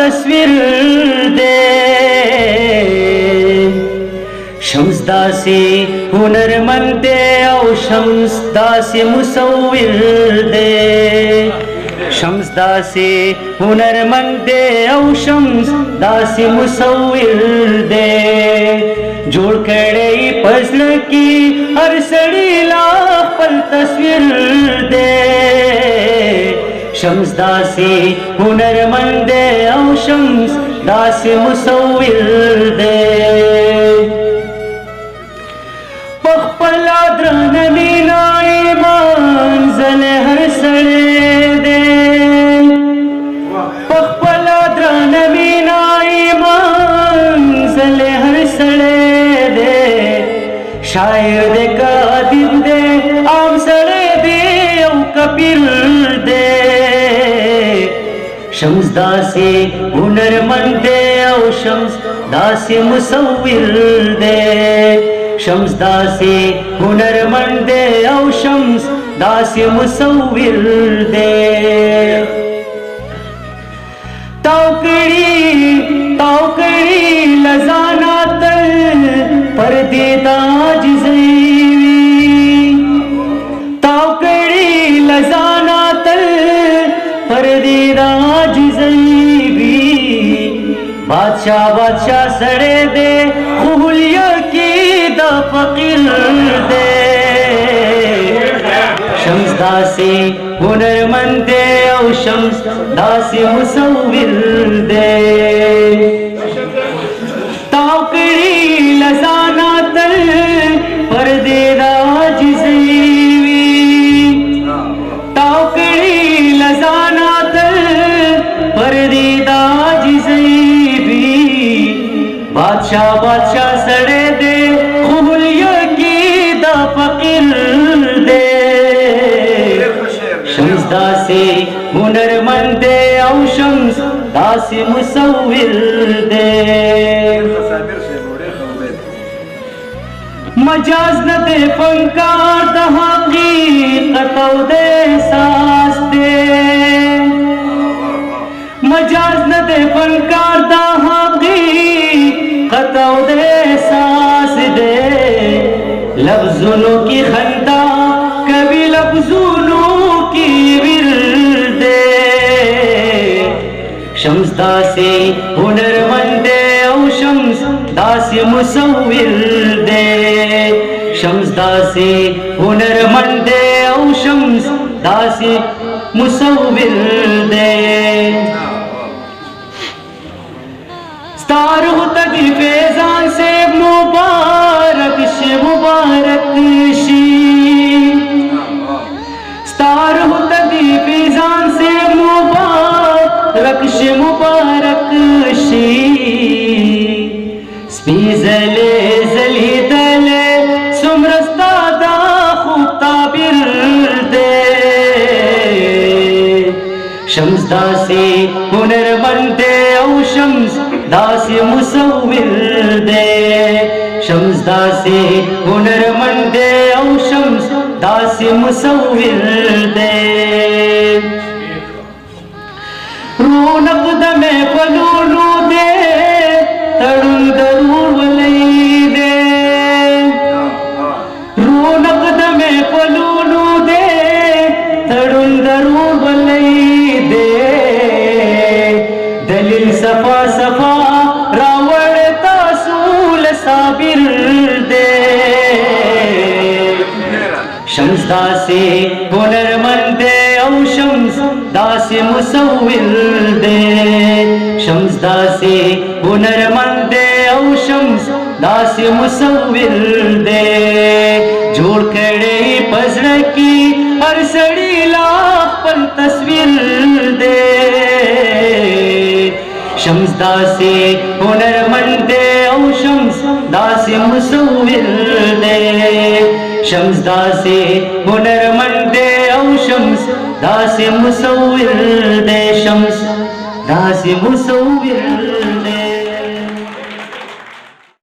तस्वीर दे शम्स दासी हुनरमंद दे औ शम्स दासी मुसव्विर दे शम्स दासी हुनरमंद दे औ शम्स दासी मुसव्विर दे जोड़ कड़े पजल की हर सड़ी लाख पल तस्वीर दे शम्स दासी हुनरमंद दे औ शम्स दासी मुसव्विर दे पखपला द्रन मीनाई मंज़िल हर सड़े दे पखपला द्रन मीनाई मंज़िल हर सड़े दे शायर दे कादिब दे आम सड़े दे औ कबीर दे शम्स दासी हुनरमंद दे औ शम्स दासी मुसव्विर दे शम्स दासी हुनरमंद दे औ शम्स दासी मुसव्विर दे तावकड़ी लजाना तल परदेदा जिज़ैवी तावकड़ी लजाना तल परदेदा जिज़ैवी बादशाह बादशाह सड़े दे खुलिया की दा फकीर दे शम्स दासी हुनरमंद दे औ शम्स दासी मुसव्विर दे तावकड़ी लजाना तल परदेदा जिज़ैवी तावकड़ी लजाना तल परदेदा जिज़ैवी बादशाह बादशाह सड़े दे खुलिया की दा फकीर दे शम्स दासी हुनरमंद दे औ शम्स दासी मुसव्विर दे मजाज न दे फनकार द हकीकत औ दे एहसास दे मजाज न दे फनकार द हकीकत औ दे एहसास दे लफ्ज़ों की खंदा कभी लफ्ज़ों की विरद दे शम्स दासी हुनरमंद दे औ शम्स दासी मुसव्विर दे शम्स दासी हुनरमंद दे औ शम्स दासी मुसव्विर दे स्तार होता दी फैजान से मुबारक शी स्तार होता दी फैजान से मुबारक शी स्पीज़ले जली दले सुमरस्ता दा खूब ताबिर दे शम्स दासी हुनरमंद दे औ शम्स दासी मुसव्विर दे शम्स दासी हुनरमंद दे औ शम्स दासी मुसव्विर दे रौनक दमे फलूलू दे तड़ुन दरूर वलई दे रौनक दमे फलूलू दे तड़ुन दरूर वलई दे दलील सफा सफा रावण तासूल साबिर दे शम्स दासी हुनरमंद दे औ शम्स दासी मुसव्विर दे शम्स दासी हुनरमंद दे औ शम्स दासी मुसव्विर दे जोड़ खड़े पजड़ की हर सड़ी लाख पल तस्वीर दे शम्स दासी हुनरमंद दे औ शम्स दासी मुसव्विर दे शम्स दासी हुनरमंद दे औ शम्स दासी मुसव्विर दे शम्स दासी मुसव्विर दे